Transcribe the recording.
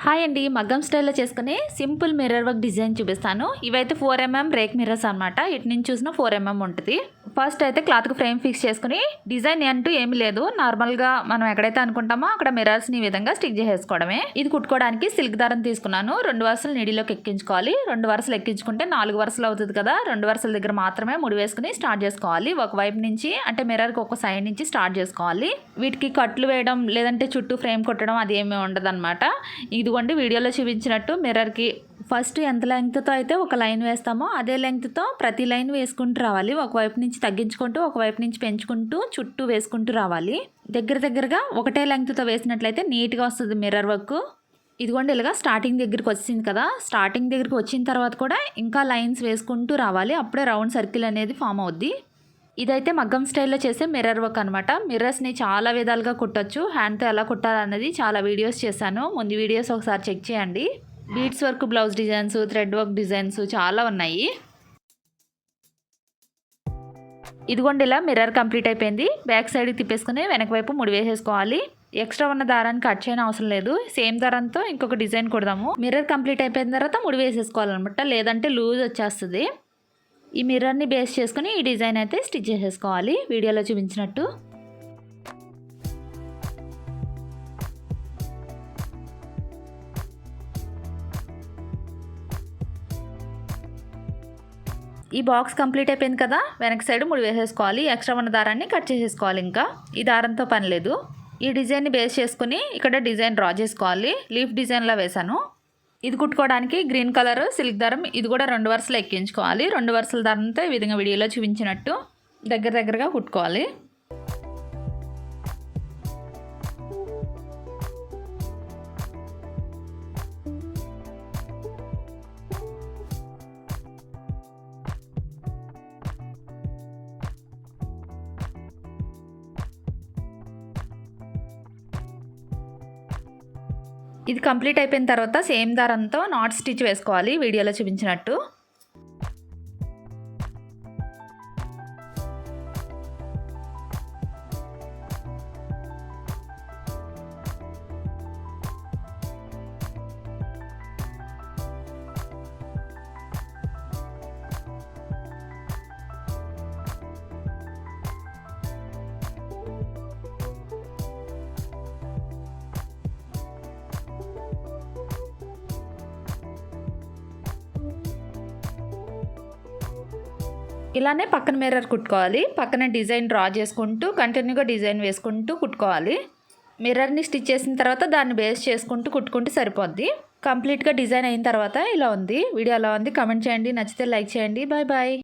Hi అండి, మగ్గం స్టైల్లో చేసుకునే సింపుల్ మిర్రర్ వర్క్ డిజైన్ చూపిస్తాను. ఇవైతే 4mm రేక్ మిర్రర్స్ అనమాట. ఇటు నుంచి చూసిన 4mm ఉంటుంది. ఫస్ట్ అయితే క్లాత్కి ఫ్రేమ్ ఫిక్స్ చేసుకుని డిజైన్ అంటూ ఏమీ లేదు, నార్మల్గా మనం ఎక్కడైతే అనుకుంటామో అక్కడ మిర్రర్స్ని ఈ విధంగా స్టిక్ చేసేసుకోవడమే. ఇది కుట్టుకోవడానికి సిల్క్ దారం తీసుకున్నాను. 2 వరుసలు నీడిలోకి ఎక్కించుకోవాలి. 2 వరుసలు ఎక్కించుకుంటే 4 వరుసలు అవుతుంది కదా. 2 వరుసల దగ్గర మాత్రమే ముడి వేసుకుని స్టార్ట్ చేసుకోవాలి. ఒకవైపు నుంచి అంటే మిర్రర్కి ఒక సైడ్ నుంచి స్టార్ట్ చేసుకోవాలి. వీటికి కట్లు వేయడం లేదంటే చుట్టూ ఫ్రేమ్ కొట్టడం అది ఏమీ ఉండదు అనమాట. ఇదిగోండి వీడియోలో చూపించినట్టు మిర్రర్కి ఫస్ట్ ఎంత లెంగ్త్తో అయితే ఒక లైన్ వేస్తామో అదే లెంగ్త్తో ప్రతి లైన్ వేసుకుంటూ రావాలి. ఒకవైపు నుంచి తగ్గించుకుంటూ ఒకవైపు నుంచి పెంచుకుంటూ చుట్టూ వేసుకుంటూ రావాలి. దగ్గరగా ఒకటే లెంగ్త్తో వేసినట్లయితే నీట్గా వస్తుంది మిర్రర్ వర్క్. ఇదిగోండి ఇలాగా స్టార్టింగ్ దగ్గరికి వచ్చింది కదా. స్టార్టింగ్ దగ్గరికి వచ్చిన తర్వాత కూడా ఇంకా లైన్స్ వేసుకుంటూ రావాలి. అప్పుడే రౌండ్ సర్కిల్ అనేది ఫామ్ అవుద్ది. ఇదైతే మగ్గం స్టైల్లో చేసే మిర్రర్ వర్క్ అనమాట. మిర్రర్స్ని చాలా విధాలుగా కుట్టచ్చు. హ్యాండ్తో ఎలా కుట్టాలన్నది చాలా వీడియోస్ చేశాను. ముందు వీడియోస్ ఒకసారి చెక్ చేయండి. Beads work blouse designs, thread work designs చాలా ఉన్నాయి. ఇదిగోండి ఇలా మిర్రర్ కంప్లీట్ అయిపోయింది. బ్యాక్ సైడ్కి తిప్పేసుకుని వెనక వైపు ముడి వేసేసుకోవాలి. ఎక్స్ట్రా ఉన్న దారాన్ని కట్ చేయని అవసరం లేదు. సేమ్ దారంతో ఇంకొక డిజైన్ కుడదాము. మిర్రర్ కంప్లీట్ అయిపోయిన తర్వాత ముడి వేసేసుకోవాలన్నమాట, లేదంటే లూజ్ వచ్చేస్తుంది. ఈ మిర్రర్ని బేస్ చేసుకుని ఈ డిజైన్ అయితే స్టిచ్ చేసేసుకోవాలి వీడియోలో చూపించినట్టు. ఈ బాక్స్ కంప్లీట్ అయిపోయింది కదా. వెనక సైడ్ ముడి వేసేసుకోవాలి. ఎక్స్ట్రా ఉన్న దారాన్ని కట్ చేసేసుకోవాలి. ఇంకా ఈ దారంతో పని లేదు. ఈ డిజైన్ని బేస్ చేసుకుని ఇక్కడ డిజైన్ డ్రా చేసుకోవాలి. లీఫ్ డిజైన్లో వేసాను. ఇది కుట్టుకోవడానికి గ్రీన్ కలర్ సిల్క్ దారం, ఇది కూడా 2 వరుసలు ఎక్కించుకోవాలి. 2 వరుసల దారంతో ఈ విధంగా వీడియోలో చూపించినట్టు దగ్గరగా కుట్టుకోవాలి. ఇది కంప్లీట్ అయిపోయిన తర్వాత సేమ్ దారంతో నాట్ స్టిచ్ వేసుకోవాలి వీడియోలో చూపించినట్టు. ఇలానే పక్కన మిర్రర్ కుట్టుకోవాలి. పక్కన డిజైన్ డ్రా చేసుకుంటూ కంటిన్యూగా డిజైన్ వేసుకుంటూ కుట్టుకోవాలి. మిర్రర్ని స్టిచ్ చేసిన తర్వాత దాన్ని బేస్ చేసుకుంటూ కుట్టుకుంటే సరిపోద్ది. కంప్లీట్గా డిజైన్ అయిన తర్వాత ఇలా ఉంది. వీడియో ఎలా ఉంది కామెంట్ చేయండి. నచ్చితే లైక్ చేయండి. Bye bye.